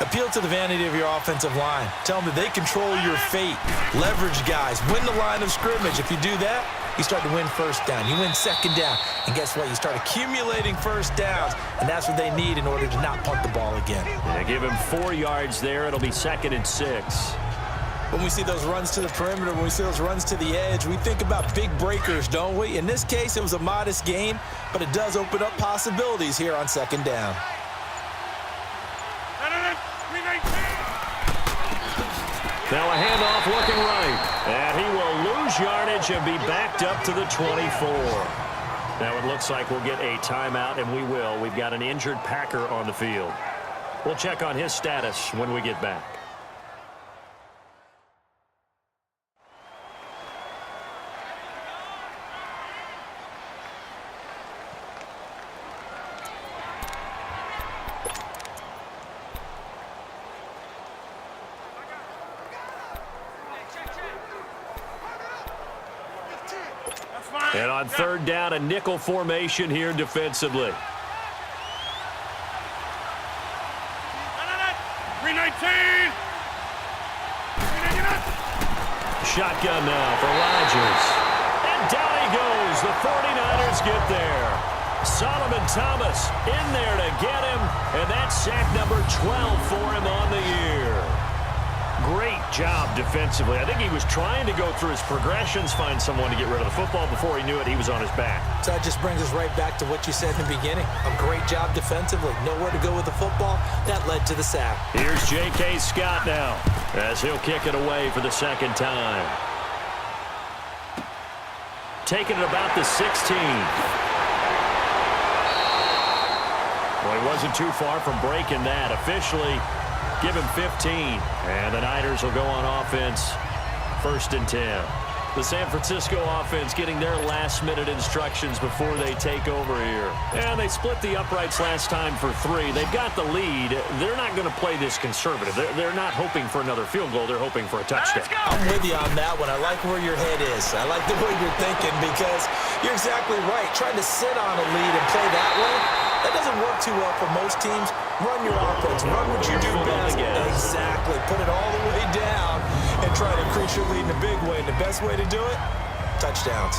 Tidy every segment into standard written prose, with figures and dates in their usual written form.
Appeal to the vanity of your offensive line. Tell them that they control your fate. Leverage guys. Win the line of scrimmage. If you do that, you start to win first down. You win second down. And guess what? You start accumulating first downs. And that's what they need in order to not punt the ball again. They give him 4 yards there. It'll be 2nd and 6. When we see those runs to the perimeter, when we see those runs to the edge, we think about big breakers, don't we? In this case, it was a modest gain, but it does open up possibilities here on second down. Now a handoff looking right. And he will lose yardage and be backed up to the 24. Now it looks like we'll get a timeout, and we will. We've got an injured Packer on the field. We'll check on his status when we get back. And on 3rd down, a nickel formation here defensively. 319. Shotgun now for Rodgers. And down he goes. The 49ers get there. Solomon Thomas in there to get him. And that's sack number 12 for him on the year. Great job defensively. I think he was trying to go through his progressions, find someone to get rid of the football. Before he knew it, he was on his back. So that just brings us right back to what you said in the beginning. A great job defensively. Nowhere to go with the football. That led to the sack. Here's J.K. Scott now as he'll kick it away for the 2nd time. Taking it about the 16. Well, he wasn't too far from breaking that. Officially, give him 15. And the Niners will go on offense, 1st and 10. The San Francisco offense getting their last-minute instructions before they take over here. And they split the uprights last time for 3. They've got the lead. They're not going to play this conservative. They're not hoping for another field goal. They're hoping for a touchdown. I'm with you on that one. I like where your head is. I like the way you're thinking because you're exactly right. Trying to sit on a lead and play that way, that doesn't work too well for most teams. Run your offense. Run what you do best. Exactly. Put it all the way down and try to increase your lead in a big way. And the best way to do it, touchdowns.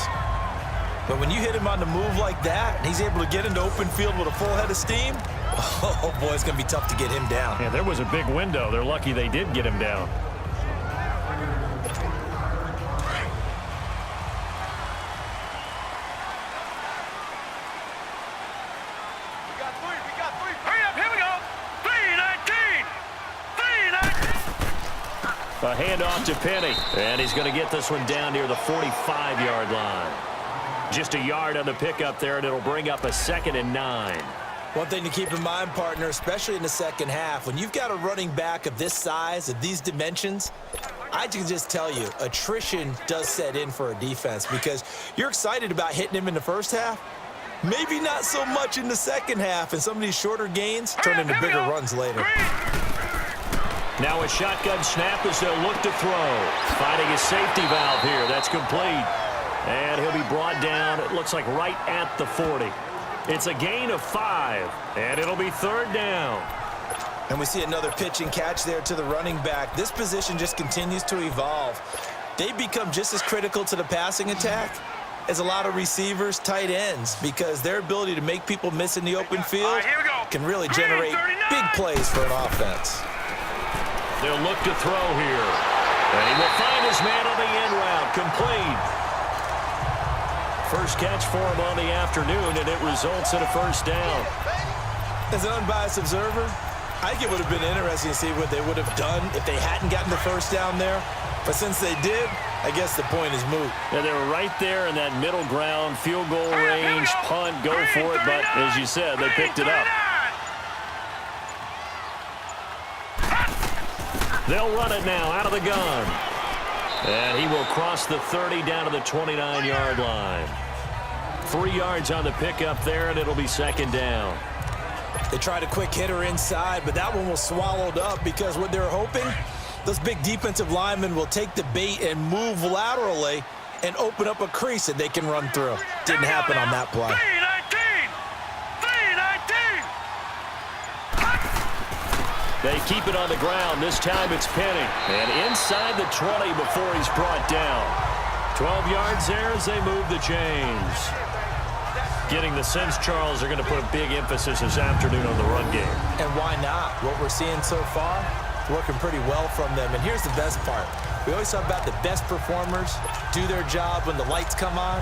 But when you hit him on the move like that, and he's able to get into open field with a full head of steam, oh, boy, it's going to be tough to get him down. Yeah, there was a big window. They're lucky they did get him down. A handoff to Penny. And he's going to get this one down near the 45-yard line. Just a yard on the pickup there, and it'll bring up a 2nd and 9. One thing to keep in mind, partner, especially in the second half, when you've got a running back of this size, of these dimensions, I can just tell you, attrition does set in for a defense because you're excited about hitting him in the first half. Maybe not so much in the second half, and some of these shorter gains turn into bigger runs later. Now a shotgun snap as they'll look to throw. Finding a safety valve here. That's complete. And he'll be brought down, it looks like right at the 40. It's a gain of 5, and it'll be 3rd down. And we see another pitch and catch there to the running back. This position just continues to evolve. They become just as critical to the passing attack as a lot of receivers, tight ends, because their ability to make people miss in the open field can really generate big plays for an offense. They'll look to throw here. And he will find his man on the end route. Complete. First catch for him on the afternoon, and it results in a 1st down. As an unbiased observer, I think it would have been interesting to see what they would have done if they hadn't gotten the 1st down there. But since they did, I guess the point is moot. Yeah, they were right there in that middle ground, field goal range, punt, go for it. But as you said, they picked it up. They'll run it now out of the gun. And he will cross the 30 down to the 29-yard line. 3 yards on the pickup there, and it'll be 2nd down. They tried a quick hitter inside, but that one was swallowed up because what they're hoping, those big defensive linemen will take the bait and move laterally and open up a crease that they can run through. Didn't happen on that play. They keep it on the ground. This time it's Penny. And inside the 20 before he's brought down. 12 yards there as they move the chains. Getting the sense, Charles, they're going to put a big emphasis this afternoon on the run game. And why not? What we're seeing so far, it's working pretty well from them. And here's the best part. We always talk about the best performers do their job when the lights come on.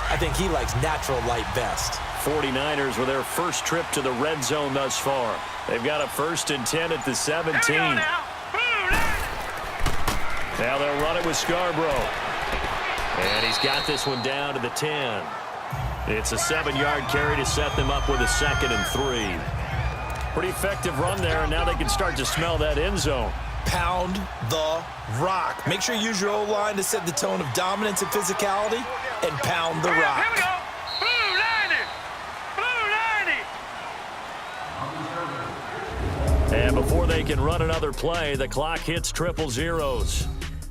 I think he likes natural light best. 49ers with their first trip to the red zone thus far. They've got a 1st and 10 at the 17. Now they'll run it with Scarborough. And he's got this one down to the 10. It's a 7-yard carry to set them up with a 2nd and 3. Pretty effective run there, and now they can start to smell that end zone. Pound the rock. Make sure you use your O-line to set the tone of dominance and physicality, and pound the rock. Here we go. Blue 90. And before they can run another play, the clock hits triple zeros.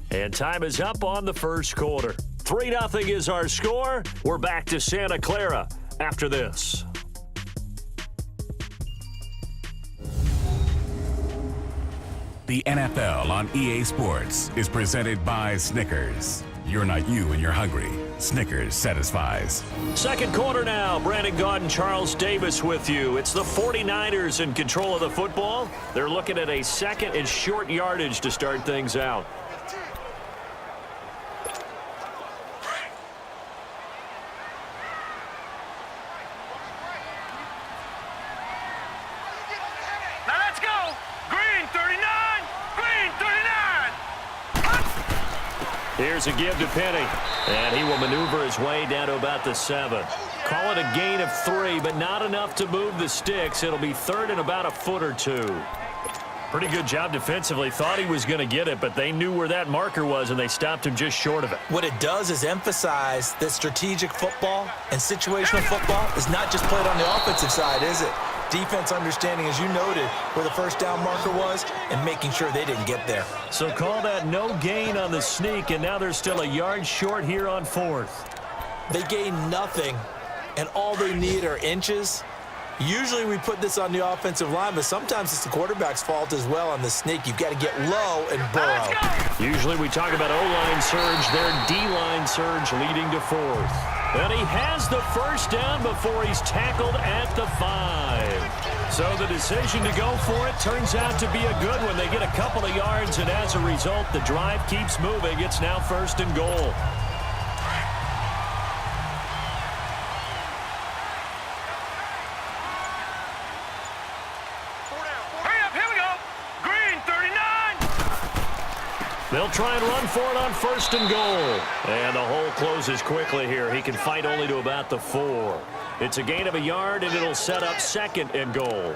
And time is up on the first quarter. 3-0 is our score. We're back to Santa Clara after this. The NFL on EA Sports is presented by Snickers. You're not you when you're hungry. Snickers satisfies. Second quarter now. Brandon Gaudin, Charles Davis with you. It's the 49ers in control of the football. They're looking at a 2nd and short yardage to start things out. Now let's go. Green 39. Green 39. Here's a give to Penny. And he will maneuver his way down to about the 7. Call it a gain of 3, but not enough to move the sticks. It'll be 3rd and about a foot or 2. Pretty good job defensively. Thought he was going to get it, but they knew where that marker was, and they stopped him just short of it. What it does is emphasize that strategic football and situational football is not just played on the offensive side, is it? Defense understanding, as you noted, where the first down marker was and making sure they didn't get there. So call that no gain on the sneak, and now they're still a yard short here on 4th. They gain nothing, and all they need are inches. Usually we put this on the offensive line, but sometimes it's the quarterback's fault as well on the sneak. You've got to get low and burrow. Usually we talk about O-line surge, their D-line surge leading to 4th. And he has the first down before he's tackled at the 5. So the decision to go for it turns out to be a good one. They get a couple of yards, and as a result, the drive keeps moving. It's now 1st and goal. They'll try and run for it on 1st and goal. And the hole closes quickly here. He can fight only to about the 4. It's a gain of a yard, and it'll set up 2nd and goal.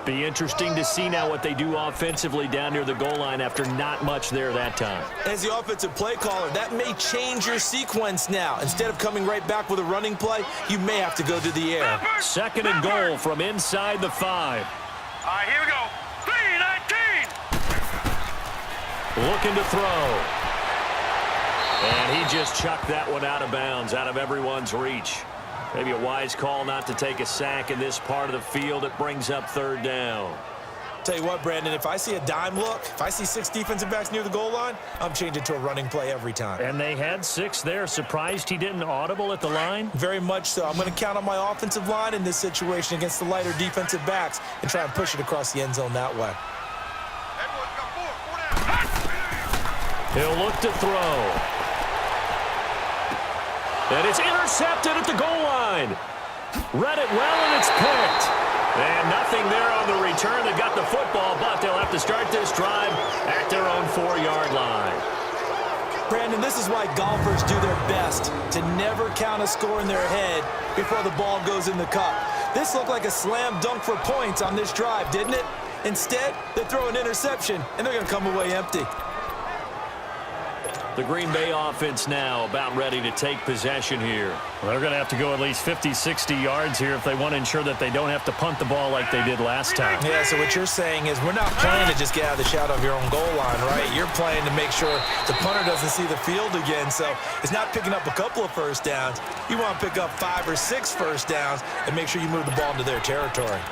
Be interesting to see now what they do offensively down near the goal line after not much there that time. As the offensive play caller, that may change your sequence now. Instead of coming right back with a running play, you may have to go to the air. 2nd and goal from inside the 5. All right, here we go. 3-19. Looking to throw. And he just chucked that one out of bounds, out of everyone's reach. Maybe a wise call not to take a sack in this part of the field. It brings up 3rd down. Tell you what, Brandon, if I see a dime look, if I see 6 defensive backs near the goal line, I'm changing to a running play every time. And they had 6 there. Surprised he didn't audible at the line? Very much so. I'm going to count on my offensive line in this situation against the lighter defensive backs and try and push it across the end zone that way. He'll look to throw. And it's intercepted at the goal line. Read it well, and it's picked. And nothing there on the return. They got the football, but they'll have to start this drive at their own 4-yard line. Brandon, this is why golfers do their best to never count a score in their head before the ball goes in the cup. This looked like a slam dunk for points on this drive, didn't it? Instead, they throw an interception, and they're going to come away empty. The Green Bay offense now about ready to take possession here. Well, they're going to have to go at least 50, 60 yards here if they want to ensure that they don't have to punt the ball like they did last time. Yeah, so what you're saying is we're not playing to just get out of the shadow of your own goal line, right? You're playing to make sure the punter doesn't see the field again. So it's not picking up a couple of first downs. You want to pick up 5 or 6 first downs and make sure you move the ball into their territory.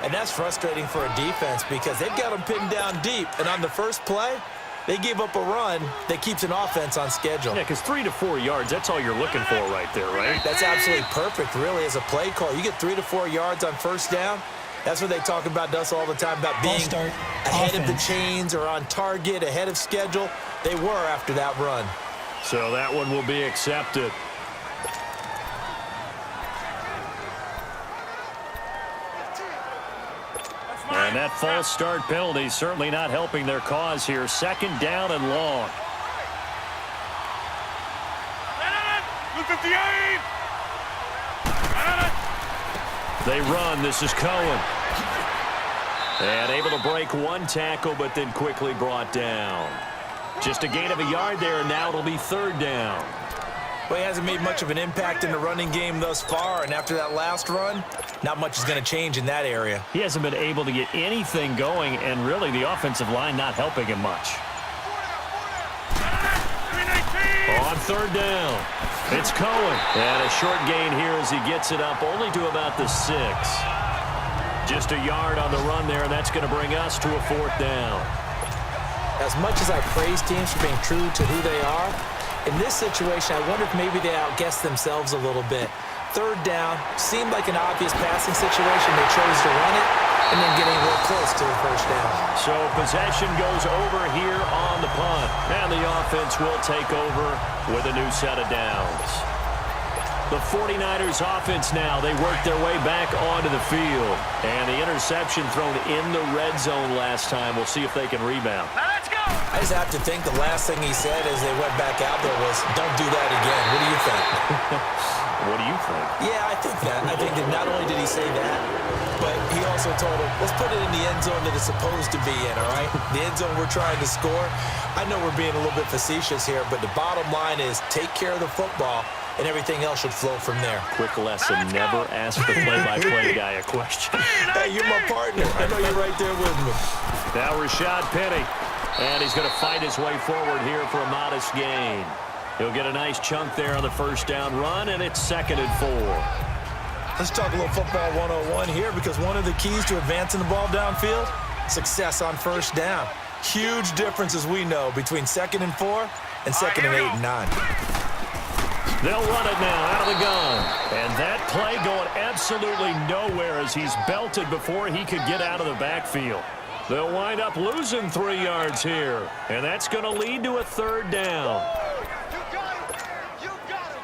And that's frustrating for a defense because they've got them pinned down deep. And on the first play, they gave up a run that keeps an offense on schedule. Yeah, because 3 to 4 yards, that's all you're looking for right there, right? That's absolutely perfect, really, as a play call. You get 3 to 4 yards on first down. That's what they talk about to us all the time, about being ahead of the chains or on target, ahead of schedule. They were after that run. So that one will be accepted. And that false start penalty certainly not helping their cause here. 2nd down and long. They run. This is Cohen. And able to break one tackle, but then quickly brought down. Just a gain of a yard there, and now it'll be 3rd down. Well, he hasn't made much of an impact in the running game thus far, and after that last run, not much is going to change in that area. He hasn't been able to get anything going, and really the offensive line not helping him much. On 3rd down, it's Cohen. And a short gain here as he gets it up only to about the 6. Just a yard on the run there, and that's going to bring us to a 4th down. As much as I praise teams for being true to who they are, in this situation, I wonder if maybe they outguessed themselves a little bit. 3rd down, seemed like an obvious passing situation. They chose to run it and then getting real close to the 1st down. So possession goes over here on the punt. And the offense will take over with a new set of downs. The 49ers offense now, they work their way back onto the field. And the interception thrown in the red zone last time. We'll see if they can rebound. Now let's go. I just have to think the last thing he said as they went back out there was, don't do that again. What do you think? What do you think? Yeah, I think that. I think that not only did he say that, but he also told him, let's put it in the end zone that it's supposed to be in, all right? The end zone we're trying to score. I know we're being a little bit facetious here, but the bottom line is take care of the football, and everything else should flow from there. Quick lesson, never ask the play-by-play guy a question. Hey, you're my partner. I know you're right there with me. Now Rashad Penny. And he's going to fight his way forward here for a modest gain. He'll get a nice chunk there on the 1st down run, and it's 2nd and 4. Let's talk a little football 101 here, because one of the keys to advancing the ball downfield, success on 1st down. Huge difference, as we know, between 2nd and 4 and 2nd and 8 and 9. They'll run it now out of the gun. And that play going absolutely nowhere as he's belted before he could get out of the backfield. They'll wind up losing 3 yards here. And that's going to lead to a 3rd down. You got it. You got it.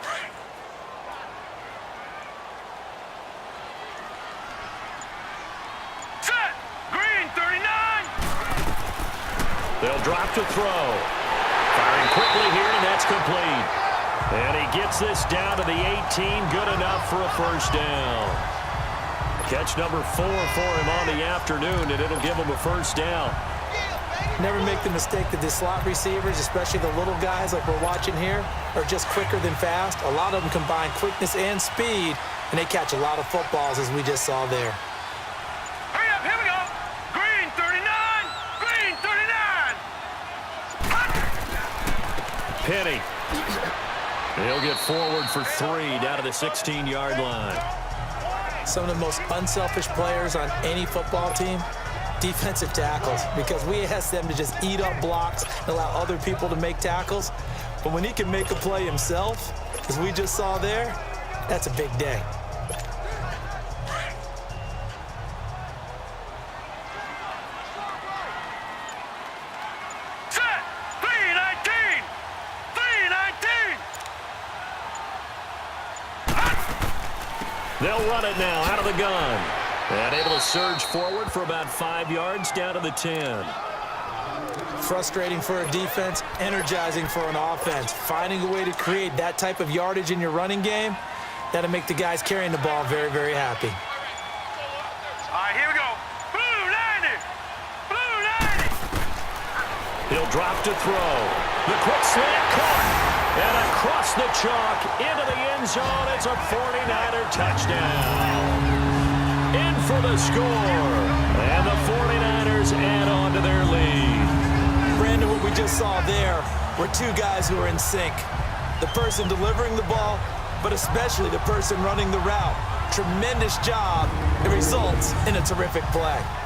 Set. Green 39. They'll drop to throw. Firing quickly here, and that's complete. And he gets this down to the 18. Good enough for a 1st down. Catch number 4 for him on the afternoon, and it'll give him a 1st down. Never make the mistake that the slot receivers, especially the little guys like we're watching here, are just quicker than fast. A lot of them combine quickness and speed, and they catch a lot of footballs, as we just saw there. Hurry up. Here we go. Green 39. Green 39. Penny. He'll get forward for 3 down to the 16-yard line. Some of the most unselfish players on any football team, defensive tackles, because we ask them to just eat up blocks and allow other people to make tackles. But when he can make a play himself, as we just saw there, that's a big day. Set. 319. 319. They'll run it now out of the gun. And able to surge forward for about 5 yards down to the 10. Frustrating for a defense, energizing for an offense. Finding a way to create that type of yardage in your running game, that'll make the guys carrying the ball very, very happy. All right, here we go. Blue 90. Blue 90. He'll drop to throw. The quick slant caught. And across the chalk into the end zone. It's a 49er touchdown. In for the score. And the 49ers add on to their lead. Brandon, what we just saw there were 2 guys who are in sync. The person delivering the ball, but especially the person running the route. tremendous job. It results in a terrific play.